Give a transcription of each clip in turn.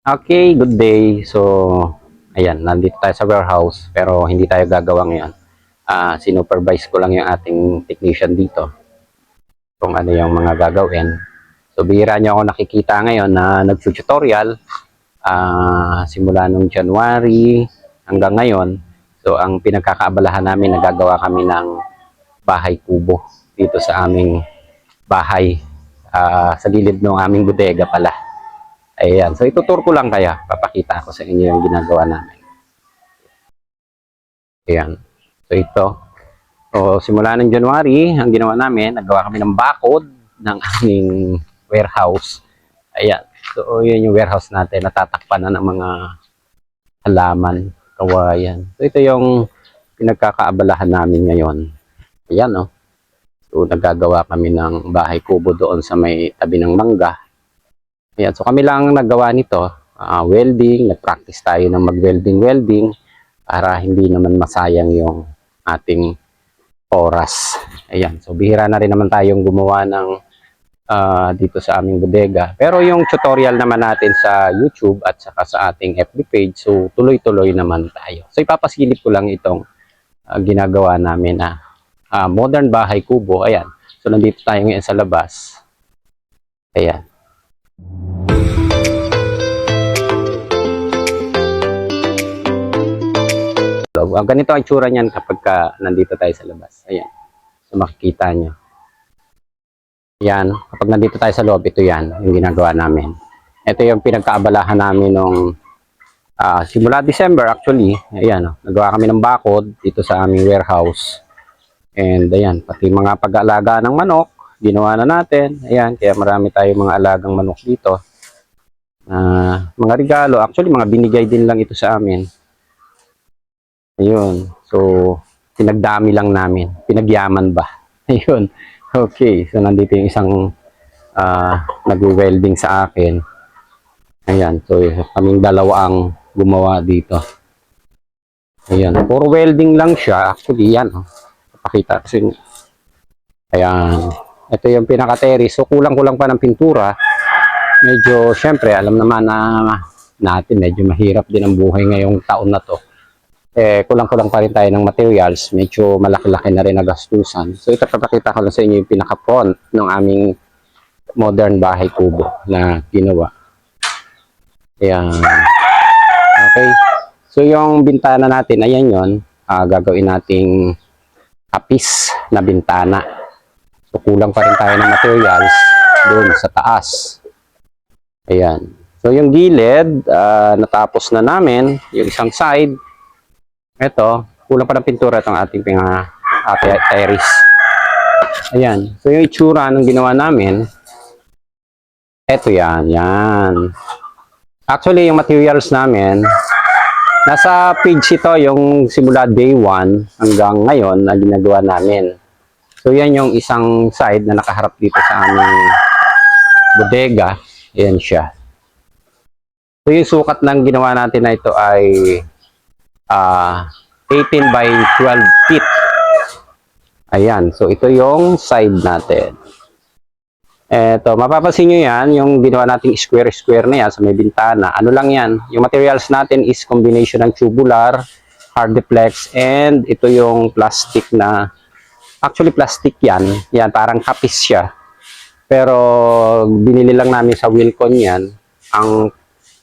Okay, good day. So, ayan, nandito tayo sa warehouse pero hindi tayo gagawa ngayon. Sinupervise ko lang yung ating technician dito kung ano yung mga gagawin. So, bihira niyo ako nakikita ngayon na nag-tutorial simula nung January hanggang ngayon. So, ang pinagkakaabalahan namin, nagagawa kami ng bahay kubo dito sa aming bahay. Sa gilid ng aming bodega pala. Ayan. So, itutur ko lang kaya. Papakita ko sa inyo yung ginagawa namin. Ayan. So, ito. So, simula ng January, ang ginawa namin, naggawa kami ng bakod ng aming warehouse. Ayan. So, yun yung warehouse natin. Natatakpan na ng mga halaman, kawayan. So, ito yung pinagkakaabalahan namin ngayon. Ayan, no? So, nagagawa kami ng bahay kubo doon sa may tabi ng mangga. Ayan. So, kami lang naggawa nito. Welding. Nag-practice tayo ng mag-welding para hindi naman masayang yung ating oras. Ayan. So, bihira na rin naman tayong gumawa ng dito sa aming bodega. Pero yung tutorial naman natin sa YouTube at saka sa ating FB page, so tuloy-tuloy naman tayo. So, ipapasilip ko lang itong ginagawa namin na modern bahay kubo. Ayan. So, nandito tayo ngayon sa labas. Ayan. Ganito ang itsura niyan kapag nandito tayo sa labas. Ayan. So, makikita nyo. Yan, kapag nandito tayo sa loob, ito yan, yung ginagawa namin. Ito yung pinagkaabalahan namin nung simula December actually. Ayan, nagawa kami ng bakod dito sa aming warehouse. And ayan, pati mga pag-aalaga ng manok, ginawa na natin. Ayan, kaya marami tayong mga alagang manok dito. Mga regalo, actually mga binigay din lang ito sa amin. Ayun, so pinagdami lang namin, pinagyaman ba? Ayun. Okay, so nandito yung isang nag-welding sa akin. Ayan, so kaming dalawa ang gumawa dito. Ayan, puro welding lang siya. Actually, yan. Papakita ko sa inyo. Ayan, ito yung pinaka-terrace. So kulang-kulang pa ng pintura. Medyo, syempre, alam naman na natin, medyo mahirap din ang buhay ngayong taon na to. Kulang-kulang pa rin tayo ng materials, medyo malaki-laki na rin na gastusan. So ito, papakita ko lang sa inyo yung pinaka-front ng aming modern bahay kubo na ginawa. Ayan. Okay. So yung bintana natin, ayan yun, gagawin nating kapis na bintana. So kulang pa rin tayo ng materials doon sa taas. Ayan. So yung gilid, natapos na namin, yung isang side. Ito, kulang pa ng pintura itong ating terrace. Ayan. So, yung itsura ng ginawa namin, ito yan. Yan. Actually, yung materials namin, nasa page ito yung simula day 1 hanggang ngayon na ginagawa namin. So, yan yung isang side na nakaharap dito sa aming bodega. Ayan siya. So, yung sukat ng ginawa natin na ito ay 18 by 12 feet. Ayan. So, ito yung side natin. Eto, mapapansin nyo yan, yung ginawa nating square-square na yan sa may bintana. Ano lang yan? Yung materials natin is combination ng tubular, hardiplex, and ito yung plastic na, actually plastic yan. Yan, parang kapis siya. Pero, binili lang namin sa Wilcon yan. Ang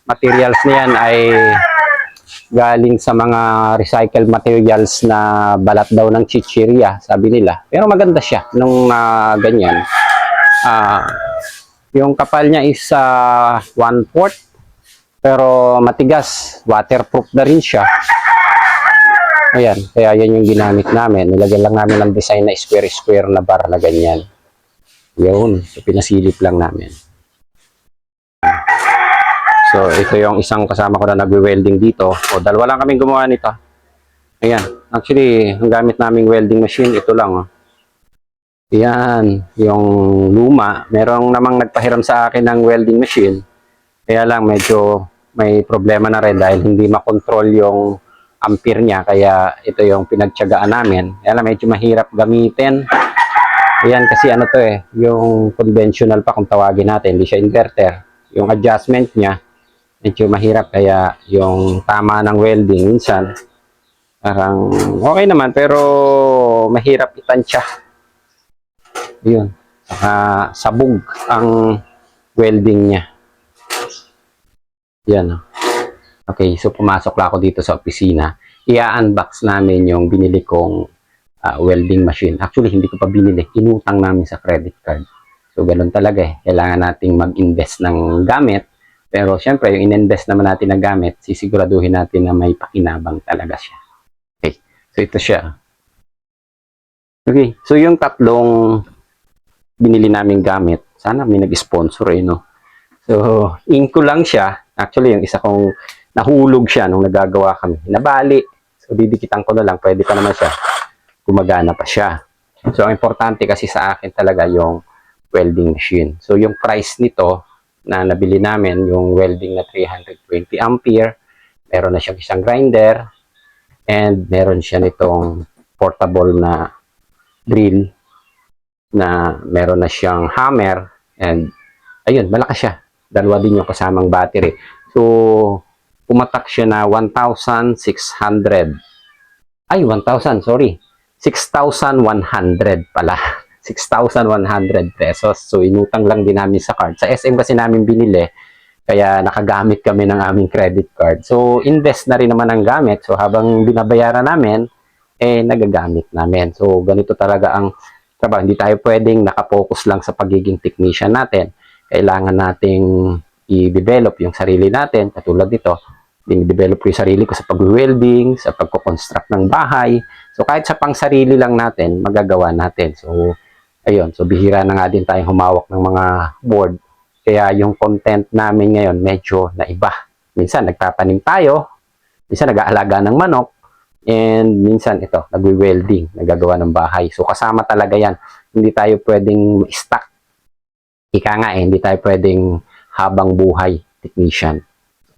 materials na yan ay galing sa mga recycled materials na balat daw ng chichirya, sabi nila. Pero maganda siya nung ganyan. Yung kapal niya is 1/4, pero matigas, waterproof na rin siya. Ayan, kaya yan yung ginamit namin. Nilagyan lang namin ng design na square-square na bar na ganyan. Yun, so pinasilip lang namin. So, ito yung isang kasama ko na nagwe-welding dito. O, dalawa lang kaming gumawa nito. Ayan. Actually, ang gamit naming welding machine, ito lang. Oh. Ayan. Yung luma. Merong namang nagpahiram sa akin ng welding machine. Kaya lang, medyo may problema na rin dahil hindi makontrol yung ampere niya. Kaya ito yung pinagtiyagaan namin. Kaya lang, medyo mahirap gamitin. Ayan, kasi ano to yung conventional pa kung tawagin natin. Hindi siya inverter. Yung adjustment niya, medyo mahirap. Kaya yung tama ng welding, minsan, parang okay naman, pero mahirap itansya. Yun. Saka sabog ang welding niya. Yan. Okay, so pumasok lang ako dito sa opisina. I-unbox namin yung binili kong welding machine. Actually, hindi ko pa binili. Inutang namin sa credit card. So, ganun talaga eh. Kailangan nating mag-invest ng gamit. Pero, syempre, yung in-invest naman natin na gamit, sisiguraduhin natin na may pakinabang talaga siya. Okay. So, ito siya. Okay. So, yung tatlong binili namin gamit, sana may nag-sponsor eh, no? So, inko lang siya. Actually, yung isa kong nahulog siya nung nagagawa kami. Nabali. So, didikitan ko na lang. Pwede pa naman siya. Gumagana pa siya. So, ang importante kasi sa akin talaga yung welding machine. So, yung price nito na nabili namin, yung welding na 320 ampere, meron na siyang isang grinder, and meron siya nitong portable na drill, na meron na siyang hammer, and ayun, malakas siya. Dalawa din yung kasamang battery. So, pumatak siya na 1,600. Ay, 1,000, sorry. 6,100 pala. 6,100 pesos. So, inutang lang din namin sa card. Sa SM kasi namin binili, kaya nakagamit kami ng aming credit card. So, invest na rin naman ang gamit. So, habang binabayaran namin, nagagamit namin. So, ganito talaga ang trabaho. Hindi tayo pwedeng nakapokus lang sa pagiging technician natin. Kailangan nating i-develop yung sarili natin. Katulad dito, i-develop ko yung sarili ko sa pag-welding, sa pagko-construct ng bahay. So, kahit sa pang-sarili lang natin, magagawa natin. So, ayun. So, bihira na nga din tayong humawak ng mga board. Kaya yung content namin ngayon, medyo naiba. Minsan, nagtatanim tayo. Minsan, nag-aalaga ng manok. And minsan, ito, nagwe-welding, nagagawa ng bahay. So, kasama talaga yan. Hindi tayo pwedeng stuck. Ika nga hindi tayo pwedeng habang buhay technician.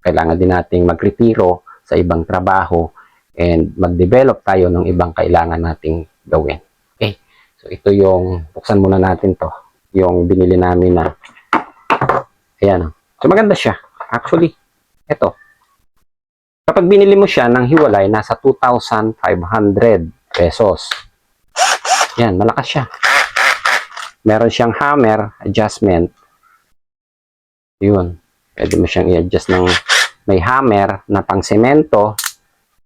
Kailangan din nating magretiro sa ibang trabaho and mag-develop tayo ng ibang kailangan nating gawin. Okay? So, ito yung, buksan muna natin to. Yung binili namin na, ayan. So, maganda siya. Actually, ito. Kapag binili mo siya ng hiwalay, nasa 2,500 pesos. Yan, malakas siya. Meron siyang hammer adjustment. Yun. Pwede mo siyang i-adjust ng may hammer na pang semento.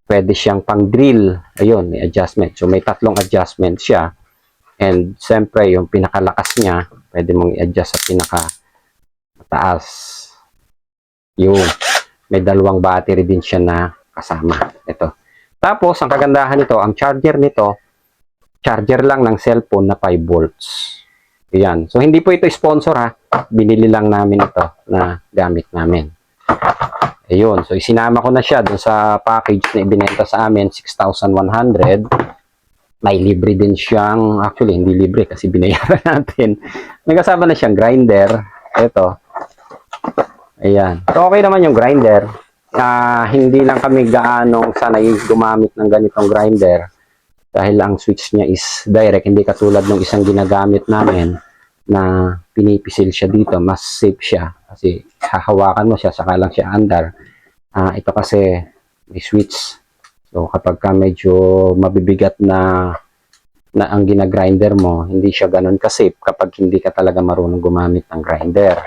Pwede siyang pang drill. Ayun, may adjustment. So, may tatlong adjustment siya. And, siyempre, yung pinakalakas niya, pwede mong i-adjust sa pinaka-mataas. Yun. May dalawang battery din siya na kasama. Ito. Tapos, ang kagandahan nito, ang charger nito, charger lang ng cellphone na 5 volts. Ayan. So, hindi po ito sponsor ha. Binili lang namin ito na gamit namin. Ayun. So, isinama ko na siya dun sa package na ibinenta sa amin, 6,100. May libre din siyang, actually, hindi libre kasi binayaran natin. May kasama na siyang grinder. Ito. Ayan. So, okay naman yung grinder. Hindi lang kami gaanong sanay gumamit ng ganitong grinder. Dahil ang switch niya is direct, hindi katulad ng isang ginagamit namin na pinipisil siya dito, mas safe siya. Kasi hahawakan mo siya, saka lang siya andar. Ito kasi may switch. So kapag ka medyo mabibigat na ang ginagrinder mo, hindi siya ganun ka-safe kapag hindi ka talaga marunong gumamit ng grinder.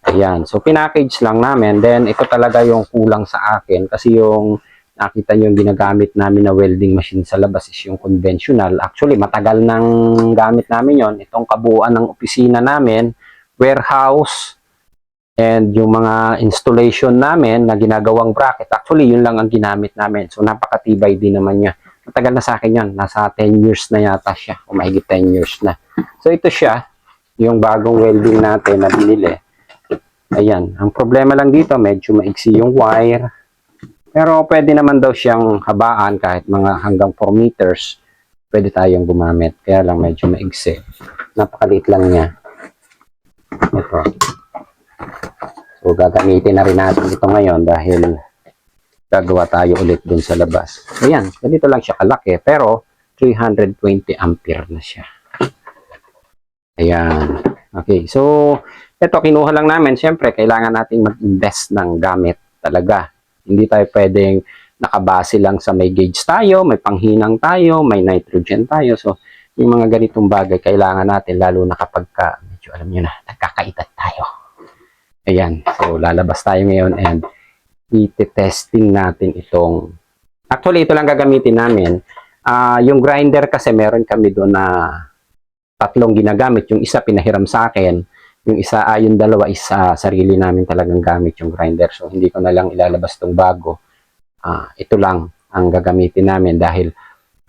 Ayan. So pinackage lang namin. Then ito talaga yung kulang sa akin kasi yung nakita nyo yung ginagamit namin na welding machine sa labas is yung conventional. Actually, matagal nang gamit namin yon. Itong kabuuan ng opisina namin, warehouse, and yung mga installation namin na ginagawang bracket. Actually, yun lang ang ginamit namin. So, napakatibay din naman niya. Matagal na sa akin yun. Nasa 10 years na yata siya. O mahigit 10 years na. So, ito siya. Yung bagong welding natin na binili. Ayan. Ang problema lang dito, medyo maiksi yung wire. Pero pwede naman daw siyang habaan kahit mga hanggang 4 meters. Pwede tayong gumamit. Kaya lang medyo maigsi. Napakaliit lang niya. Ito. So gagamitin na rin natin ito ngayon dahil gagawa tayo ulit dun sa labas. Ayan. Ganito lang siya kalaki. Pero 320 ampere na siya. Ayan. Okay. So Ito, kinuha lang namin. Siyempre, kailangan nating mag-invest ng gamit talaga. Hindi tayo pwedeng nakabase lang sa may gauge tayo, may panghinang tayo, may nitrogen tayo. So, yung mga ganitong bagay, kailangan natin, lalo na kapag medyo alam nyo na, nagkakaedad tayo. Ayan. So, lalabas tayo ngayon and i-testing natin itong. Actually, ito lang gagamitin namin. Yung grinder kasi meron kami doon na tatlong ginagamit. Yung isa pinahiram sa akin. Yung isa, yung dalawa is sarili namin talagang gamit yung grinder. So, hindi ko na lang ilalabas itong bago. Ito lang ang gagamitin namin dahil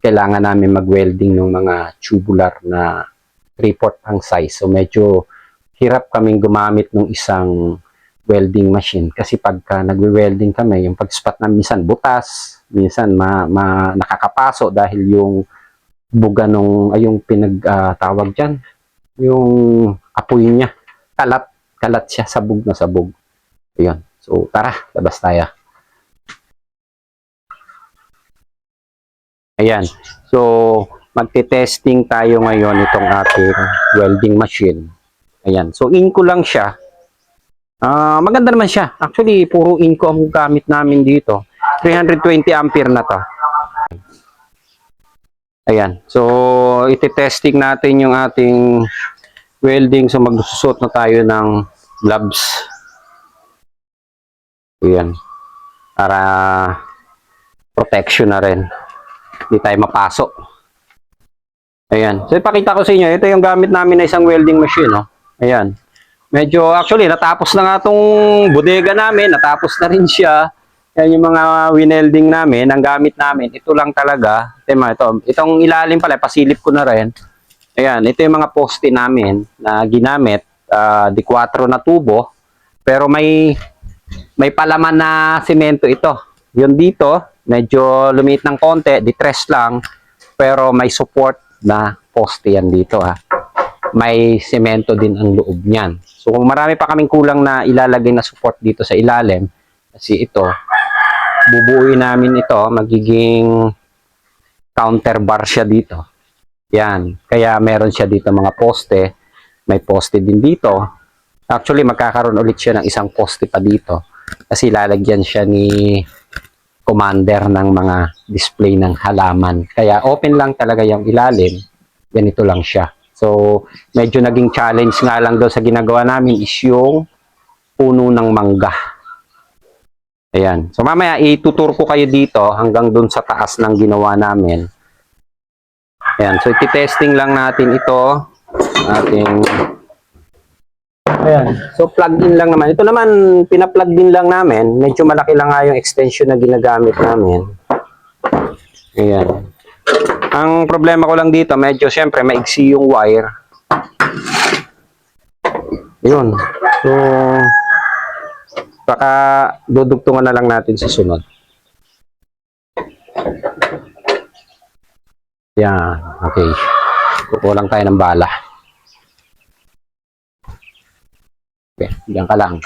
kailangan namin mag-welding ng mga tubular na 3/4 ang size. So, medyo hirap kaming gumamit ng isang welding machine kasi pagka nagwe-welding kami, yung pag-spot na minsan butas, minsan nakakapaso dahil yung buga nung yung pinagtawag diyan, yung apoy niya, kalat siya, sabog na sabog. Ayun. So tara, labas tayo. Ayan. So magte-testing tayo ngayon itong ating welding machine. Ayan. So inko lang siya. Maganda naman siya. Actually, puro inco ang gamit namin dito. 320 ampere na to. Ayan. So, iti-testing natin yung ating welding. So, magsusot na tayo ng gloves. Ayan. Para protection na rin. Hindi tayo mapasok. Ayan. So, ipakita ko sa inyo. Ito yung gamit namin na isang welding machine. Oh. Ayan. Medyo, actually, natapos na nga itong bodega namin. Natapos na rin siya. Yan yung mga winelding namin. Ang gamit namin, ito lang talaga. Itong ilalim pala, pasilip ko na rin. Ayan, ito yung mga poste namin na ginamit. Di 4 na tubo. Pero may palaman na simento ito. Yun dito, medyo lumiit ng konti. Di 3 lang. Pero may support na poste yan dito. May semento din ang loob niyan. So kung marami pa kaming kulang na ilalagay na support dito sa ilalim, kasi ito, bubuuin namin ito, magiging counterbar siya dito. Yan. Kaya meron siya dito mga poste. May poste din dito. Actually, magkakaroon ulit siya ng isang poste pa dito. Kasi lalagyan siya ni commander ng mga display ng halaman. Kaya open lang talaga yung ilalim. Ganito lang siya. So, medyo naging challenge nga lang doon sa ginagawa namin is yung puno ng mangga. Ayan. So, mamaya itutur ko kayo dito hanggang doon sa taas ng ginawa namin. Ayan. So, iti-testing lang natin ito. Ayan. So, plug-in lang naman. Ito naman, pina-plug din lang namin. Medyo malaki lang nga yung extension na ginagamit namin. Ayan. Ang problema ko lang dito, medyo siyempre maigsi yung wire. Yun. So, baka dudugtungan na lang natin sa sunod. Yan. Okay. Kukulang tayo ng bala. Okay. Diyan ka lang.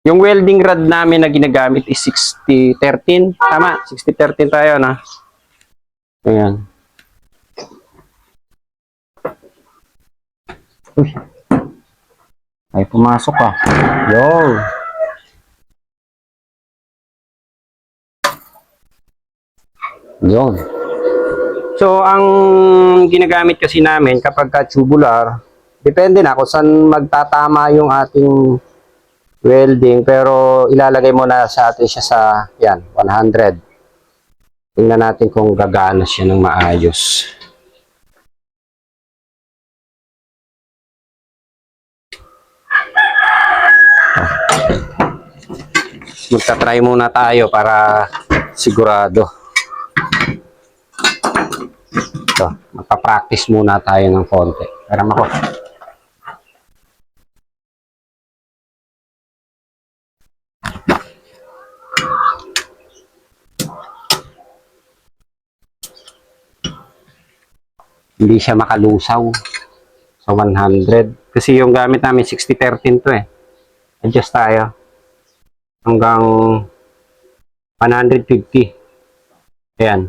Yung welding rod namin na ginagamit is 60-13. Tama, 60-13 tayo na. Ayan. Uy. Ay, pumasok ka. Yo. Yun. So, ang ginagamit kasi namin kapag tubular, depende na kung saan magtatama yung ating welding, pero ilalagay mo na sa atin siya sa yan, 100. Tingnan natin kung gagana siya ng maayos. Magta-try muna tayo para sigurado. Ito, magpa-practice muna tayo ng konti. Pero ako. Hindi siya makalusaw sa 100. Kasi yung gamit namin 60-13 to eh. Adjust tayo. Hanggang 150. Ayan.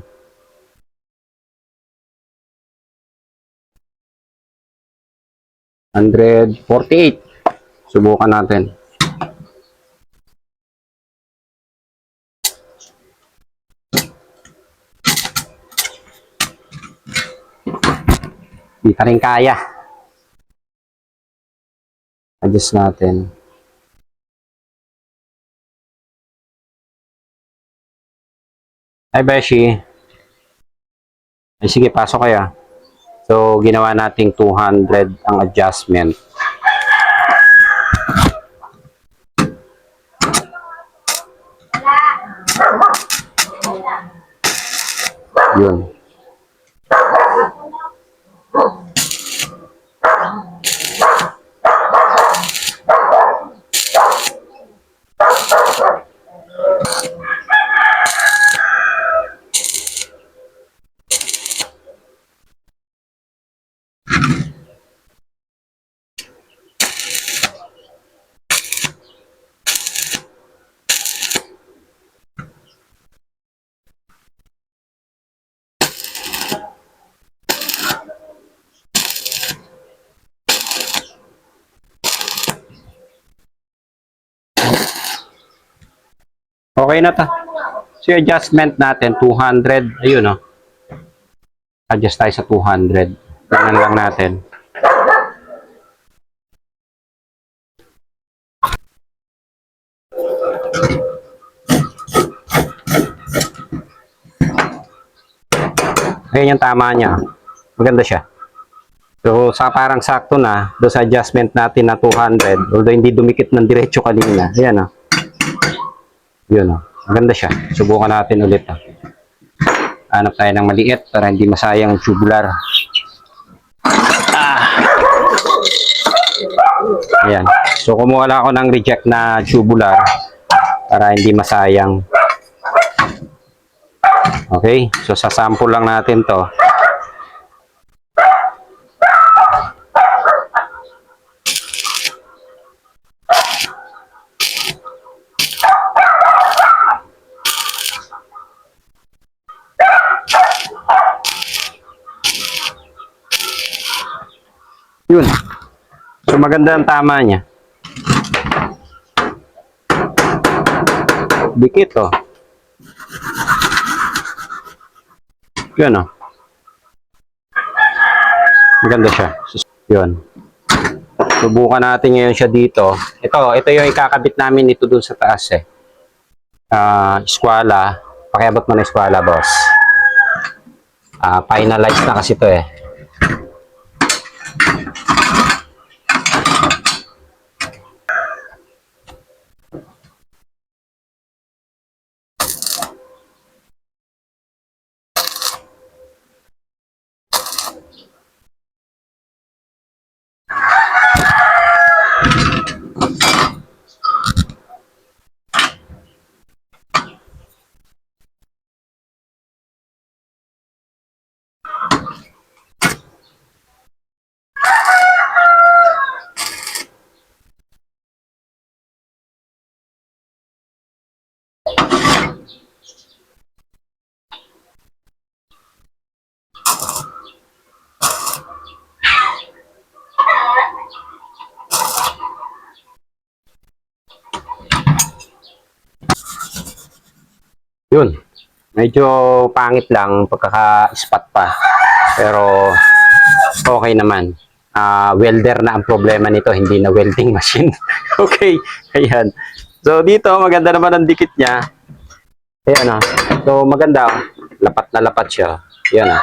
148. Subukan natin. Hindi pa rin kaya. Adjust natin. Ay, Beshi. Ay, sige, pasok kayo. So, ginawa nating 200 ang adjustment. Yun. Okay na ta. So, yung adjustment natin, 200. Ayun, oh. Adjust tayo sa 200. Tingnan lang natin. Ayun yung tama niya. Maganda siya. So, sa parang sakto na, doon sa adjustment natin na 200, although hindi dumikit ng diretso kanina. Ayan, oh. Yun, oh. Maganda siya. Subukan natin ulit, oh. Hanap tayo ng maliit para hindi masayang tubular. Ayan. So, kumuha lang ako ng reject na tubular para hindi masayang. Okay. So, sasample lang natin to. Yun. So, maganda ang tama niya. Dikit, oh. Yun, oh. Maganda siya. Yun. Subukan natin ngayon siya dito. Ito yung ikakabit namin ito dun sa taas, eh. Eskwala. Pakiabot mo na eskwala, boss. Finalize na kasi ito, eh. Yun. Medyo pangit lang pagkaka-spot pa. Pero okay naman. Welder na ang problema nito, hindi na welding machine. Okay. Ayan. So dito, maganda naman ang dikit niya. Ayan, oh. So maganda. Lapat na lapat siya. Ayan, oh.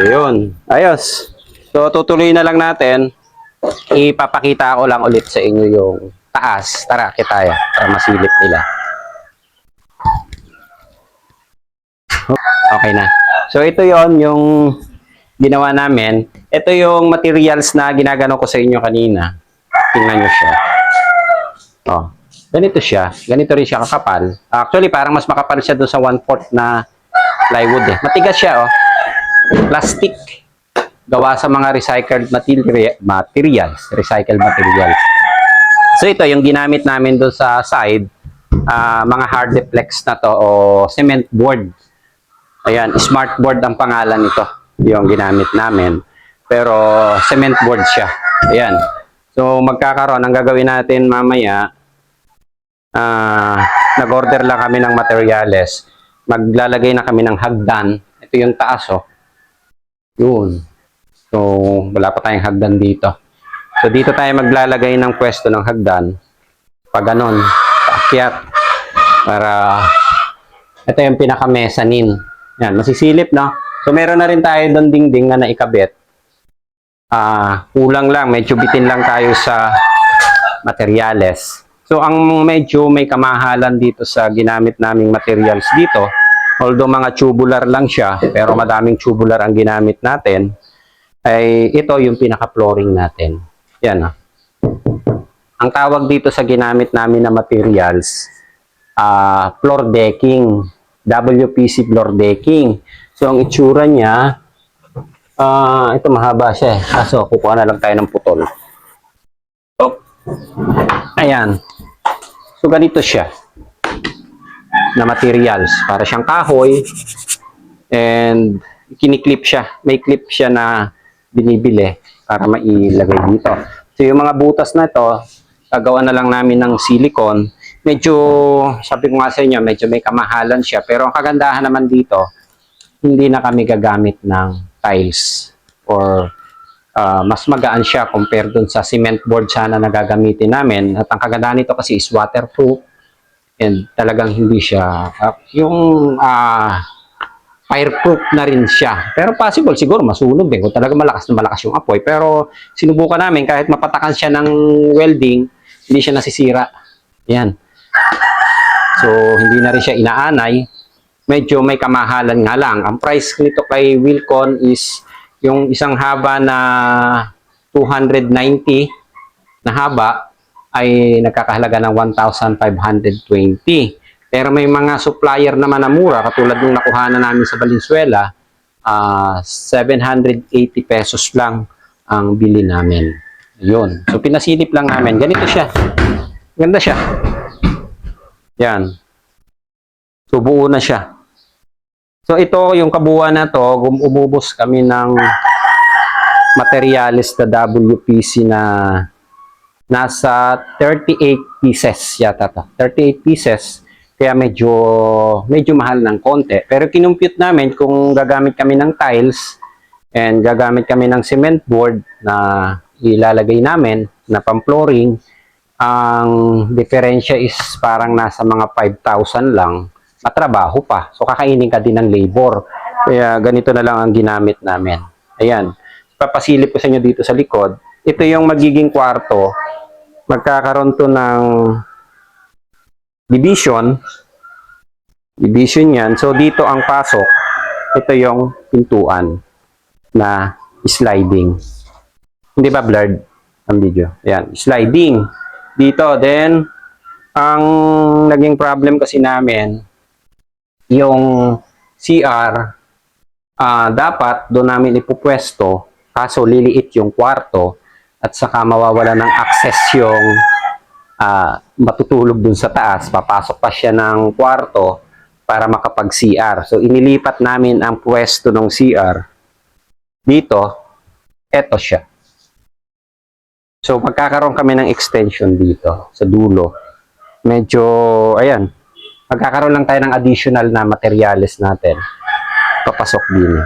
Ayun. Ayos. So tutuloy na lang natin. Ipapakita ko lang ulit sa inyo yung taas. Tara, kita ya. Para masilip nila. Okay na. So, ito yon yung ginawa namin. Ito yung materials na ginagano ko sa inyo kanina. Tingnan nyo siya. Oh, ganito siya. Ganito rin siya kakapal. Actually, parang mas makapal siya doon sa 1/4 na plywood. Eh. Matigas siya, oh. Plastic. Gawa sa mga recycled materials. Recycled materials. So, ito yung ginamit namin doon sa side. Mga hard flex na to o cement board. Ayan, smart board ang pangalan nito. Yung ginamit namin. pero cement board siya. Ayan. So, magkakaroon, ang gagawin natin mamaya, nag-order lang kami ng materyales. Maglalagay na kami ng hagdan. Ito yung taas, oh. Yun. So, wala pa tayong hagdan dito. So, dito tayo maglalagay ng pwesto ng hagdan. Pag ganon, paakyat. Para, ito yung pinaka-mezzanine. Yan, masisilip, no? So, meron na rin tayo doon dingding na naikabit. Kulang lang, medyo bitin lang tayo sa materyales. So, ang medyo may kamahalan dito sa ginamit naming materials dito, although mga tubular lang siya, pero madaming tubular ang ginamit natin, ay ito yung pinaka-flooring natin. Yan. Ang tawag dito sa ginamit namin na materials, floor decking, WPC floor decking. So, ang itsura niya, ito mahaba siya eh. Kaso, kukuha na lang tayo ng putol. Oh. Ayan. So, ganito siya na materials. Para siyang kahoy. And, kiniklip siya. May clip siya na binibili para mailagay dito. So, yung mga butas na ito, gagawa na lang namin ng silicone. Medyo, sabi ko nga sa inyo, medyo may kamahalan siya. Pero ang kagandahan naman dito, hindi na kami gagamit ng tiles or mas magaan siya compare dun sa cement board sana na gagamitin namin. At ang kagandahan nito kasi is waterproof and talagang hindi siya fireproof na rin siya. Pero possible siguro masunog din kung talaga malakas na malakas yung apoy. Pero sinubukan namin kahit mapatakan siya ng welding, hindi siya nasisira. Yan. So hindi na rin siya inaanay. Medyo may kamahalan nga lang. Ang price nito kay Wilcon is yung isang haba na 290 na haba ay nagkakahalaga ng 1,520. Pero may mga supplier naman na mura katulad nung nakuha na namin sa Valenzuela, 780 pesos lang ang bili namin. Yun. So pinasilip lang namin. Ganito siya. Ganda siya. Yan. So buo na siya. So ito, yung kabuuan na to, umubos kami ng materialis na WPC na nasa 38 pieces yata to. 38 pieces, kaya medyo mahal ng konti. Pero kinumpute namin kung gagamit kami ng tiles and gagamit kami ng cement board na ilalagay namin na pang-flooring, ang diferensya is parang nasa mga 5,000 lang. Matrabaho pa. So, kakainin ka din ng labor. Kaya, ganito na lang ang ginamit namin. Ayan. Papasilip ko sa inyo dito sa likod. Ito yung magiging kwarto. Magkakaroon to ng division. Division yan. So, dito ang pasok. Ito yung pintuan na sliding. Hindi ba blurred ang video? Ayan. Sliding. Dito. Then, ang naging problem kasi namin, yung CR, dapat doon namin ipupwesto, kaso liliit yung kwarto at saka mawawala ng access yung matutulog dun sa taas. Papasok pa siya ng kwarto para makapag-CR. So, inilipat namin ang pwesto ng CR dito. Eto siya. So, magkakaroon kami ng extension dito sa dulo. Medyo, ayan, magkakaroon lang tayo ng additional na materials natin. Papasok din.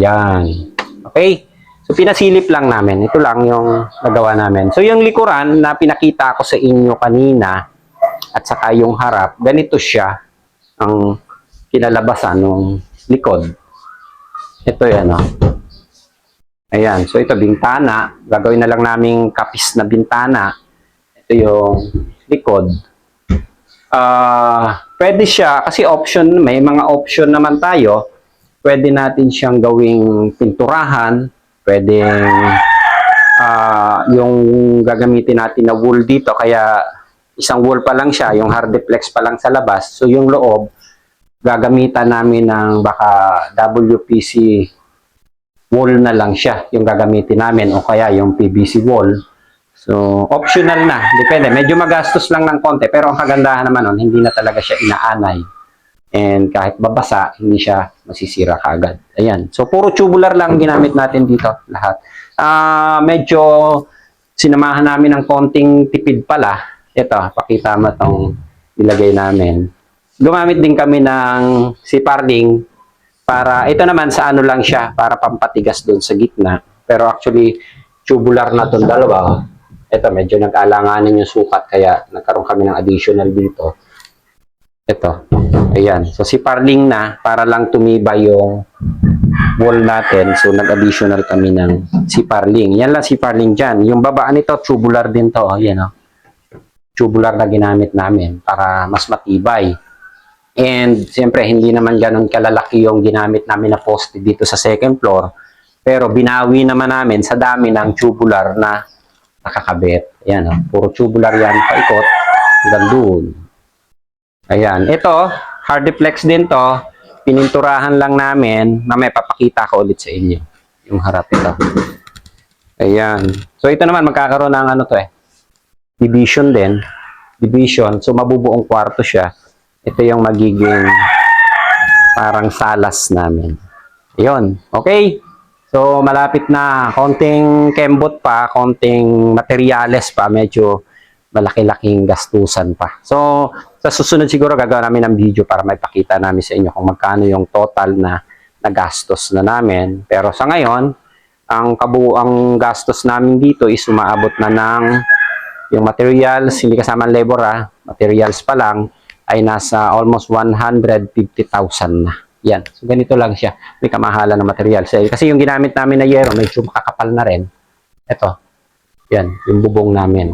Yan. Okay? So, pinasilip lang namin. Ito lang yung nagawa namin. So, yung likuran na pinakita ko sa inyo kanina at saka yung harap, ganito siya ang kinalabasan ng likod. Ito yan, oh. Ayan. So, ito, bintana. Gagawin na lang naming kapis na bintana. Ito yung likod. Pwede siya, kasi option, may mga option naman tayo. Pwede natin siyang gawing pinturahan. Pwedeng yung gagamitin natin na wool dito. Kaya isang wool pa lang siya, yung hardiplex pa lang sa labas. So yung loob, gagamitan namin ng baka WPC wall na lang siya. Yung gagamitin namin o kaya yung PVC wall. So, optional na. Depende. Medyo magastos lang ng konti. Pero ang kagandahan naman nun, hindi na talaga siya inaanay. And kahit babasa, hindi siya masisira kaagad. Ayan. So, puro tubular lang ginamit natin dito lahat. Medyo sinamahan namin ng konting tipid pala. Ito, pakita mo itong ilagay namin. Gumamit din kami ng siparding para, ito naman sa ano lang siya, para pampatigas doon sa gitna. Pero actually, tubular na itong dalawa. Ito, medyo nag-alanganin yung sukat, kaya nagkaroon kami ng additional dito. Ito. Ayan. So, si parling na para lang tumibay yung wall natin. So, nag-additional kami ng si parling. Yan lang si parling dyan. Yung babaan nito, tubular din to. Ayan, oh. Tubular na ginamit namin para mas matibay. And, siyempre, hindi naman ganun kalalaki yung ginamit namin na poste dito sa second floor. Pero, binawi naman namin sa dami ng tubular na nakakabit. Ayan, oh. Puro tubular yan. Paikot. Hanggang doon. Ayan. Ito, hardiplex din to. Pininturahan lang namin. Mamaya papakita ko ulit sa inyo. Yung harap ito. Ayan. So, ito naman magkakaroon ng ano to division din. Division. So, mabubuong kwarto siya. Ito yung magiging parang salas namin. Ayun. Okay. So, malapit na. Konting kembot pa. Konting materyales pa. Medyo malaki-laking gastusan pa. So, sa susunod siguro gagawin namin ng video para may pakita namin sa inyo kung magkano yung total na nagastos na namin. Pero sa ngayon, ang kabuuang gastos namin dito is umaabot na ng yung materials, hindi kasama ang labor materials pa lang, ay nasa almost 150,000 na. Yan. So, ganito lang siya. May kamahalan na materials. Kasi yung ginamit namin na yero, medyo makakapal na rin. Ito. Yan. Yung bubong namin.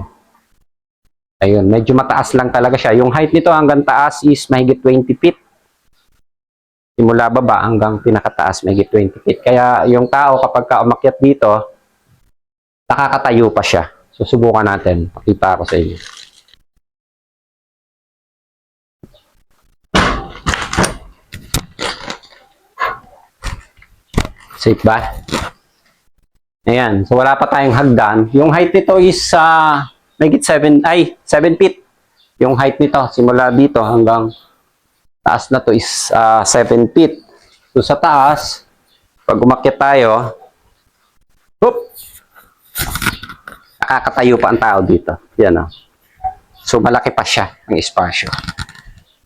Ayun, medyo mataas lang talaga siya. Yung height nito hanggang taas is mahigit 20 feet. Simula baba hanggang pinakataas, mahigit 20 feet. Kaya yung tao kapag umakyat dito, nakakatayo pa siya. Susubukan natin. Pakita ko sa inyo. Safe ba? Ayan. So wala pa tayong hagdan. Yung height nito is mahigit 7 feet. Yung height nito, simula dito hanggang taas na to is 7 feet. So sa taas, pag umakyat tayo, nakakatayo pa ang tao dito. Yan, oh. So malaki pa siya ang espasyo.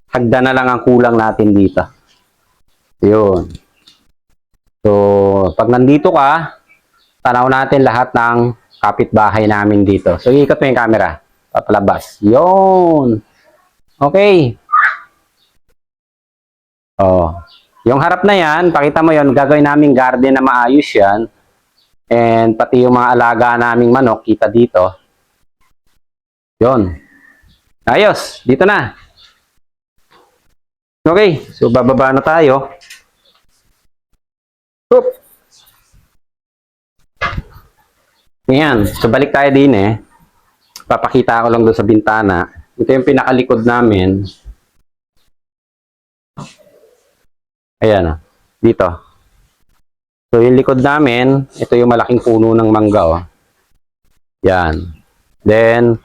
Hagdan na lang ang kulang natin dito. Yun. So pag nandito ka, tanaw natin lahat ng kapitbahay namin dito. So, ikot mo yung camera. Papalabas. Yun. Okay. Oh. Yung harap na yan, pakita mo yun, gagawin namin garden na maayos yan. And pati yung mga alaga naming manok, kita dito. Yun. Ayos. Dito na. Okay. So, bababa na tayo. Oop. Ayan. So, balik tayo din Papakita ko lang doon sa bintana. Ito yung pinakalikod namin. Ayan. Dito. So, yung likod namin, ito yung malaking puno ng mangga. Yan. Then,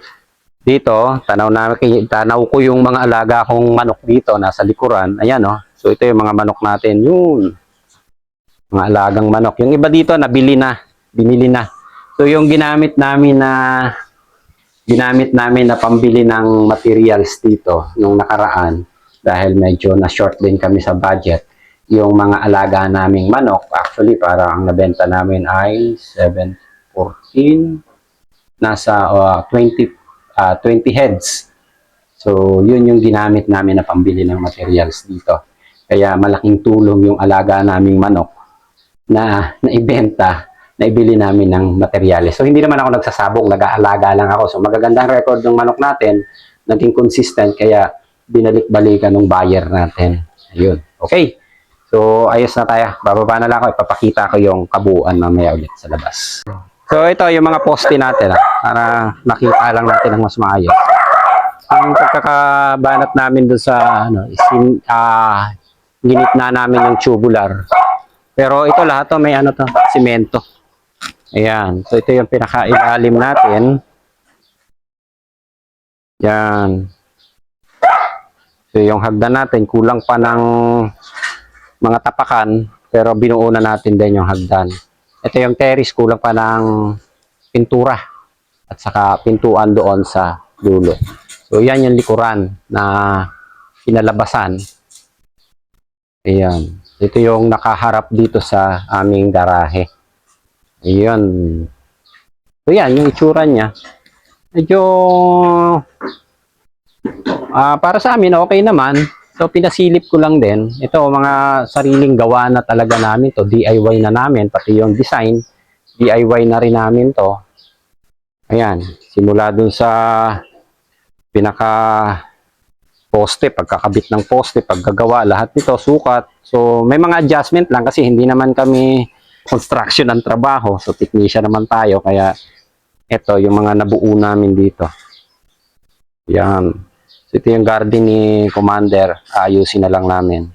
dito, tanaw ko yung mga alaga kong manok dito, nasa likuran. Ayan, So, ito yung mga manok natin. Yun. Mga alagang manok. Yung iba dito, nabili na. Binili na. So, yung ginamit namin na pambili ng materials dito nung nakaraan, dahil medyo na-short din kami sa budget, yung mga alaga naming manok, actually, para ang nabenta namin ay 714, nasa 20 heads. So, yun yung ginamit namin na pambili ng materials dito. Kaya malaking tulong yung alaga naming manok na naibenta, naibili namin ng materyales. So, hindi naman ako nagsasabong, nag-aalaga lang ako. So, magagandang record ng manok natin, naging consistent, kaya binalik-balikan ng buyer natin. Ayun. Okay. So, ayos na tayo. Bababa na lang ako. Ipapakita ko yung kabuuan mamaya ulit sa labas. So, ito yung mga poste natin. Para nakita lang natin ang mas maayos. Ang pagkakabanat namin doon sa, ginitna namin yung tubular. Pero ito lahat to may simento. Ayan. So, ito yung pinakailalim natin. Yan. So yung hagdan natin, kulang pa ng mga tapakan, pero binuo na natin din yung hagdan. Ito yung terrace, kulang pa ng pintura at saka pintuan doon sa dulo. So yan yung likuran na pinalabasan. Ayan. Ito yung nakaharap dito sa aming garahe. Ayan. So yan, yung itsura niya. Medyo para sa amin okay naman. So pinasilip ko lang din. Ito mga sariling gawa na talaga namin to. DIY na namin. Pati yung design. DIY na rin namin to. Ayan. Simula dun sa pinaka poste, pagkakabit ng poste, paggagawa, lahat nito, sukat. So, may mga adjustment lang kasi hindi naman kami construction ang trabaho. So, technician naman tayo. Kaya, ito, yung mga nabuo namin dito. Yan. So, ito yung garden ni Commander. Ayusin na lang namin.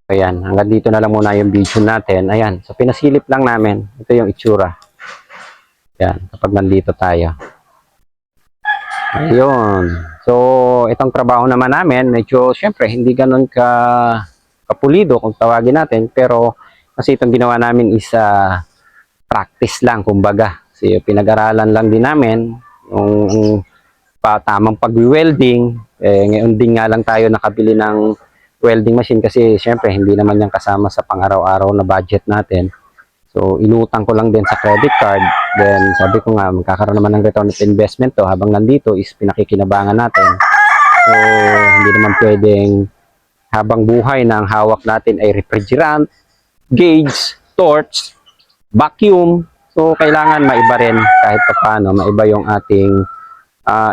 Ayan. Hanggang dito na lang muna yung video natin. Ayan. So, pinasilip lang namin. Ito yung itsura. Ayan. Kapag nandito tayo. Ayun. So, itong trabaho naman namin, medyo, syempre, hindi ganun kapulido kung tawagin natin. Pero, kasi itong ginawa namin is practice lang, kumbaga. Kasi pinag-aralan lang din namin yung tamang pag-welding. Ngayon din nga lang tayo nakabili ng welding machine kasi, syempre, hindi naman yan kasama sa pang-araw-araw na budget natin. So, inutang ko lang din sa credit card. Then, sabi ko nga, magkakaroon naman ng return of investment to. Habang nandito is pinakikinabangan natin. So, hindi naman pwedeng habang buhay na ang hawak natin ay refrigerant, gauge, torch, vacuum. So, kailangan maiba rin kahit paano. Maiba yung ating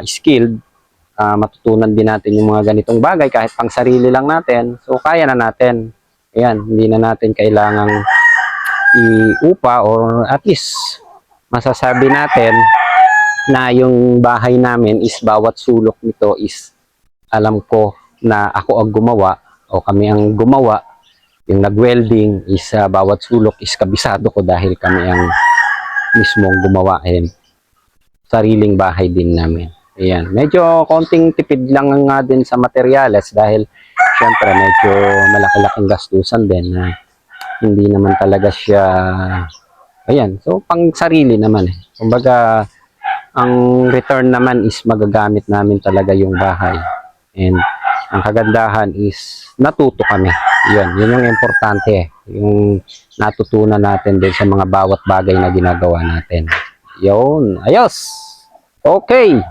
skill. Matutunan din natin yung mga ganitong bagay kahit pang sarili lang natin. So, kaya na natin. Ayan, hindi na natin kailangang iupa or at least masasabi natin na yung bahay namin is bawat sulok nito is alam ko na ako ang gumawa o kami ang gumawa. Yung nag-welding is bawat sulok is kabisado ko dahil kami ang mismong gumawa. Sariling bahay din namin. Ayan. Medyo konting tipid lang nga din sa materyales dahil syempre medyo malaki-laking gastusan din na hindi naman talaga siya, ayan, so pang sarili naman kumbaga ang return naman is magagamit namin talaga yung bahay, and ang kagandahan is natuto kami. Yun yung importante, yung natutunan natin din sa mga bawat bagay na ginagawa natin. Yun, ayos, okay.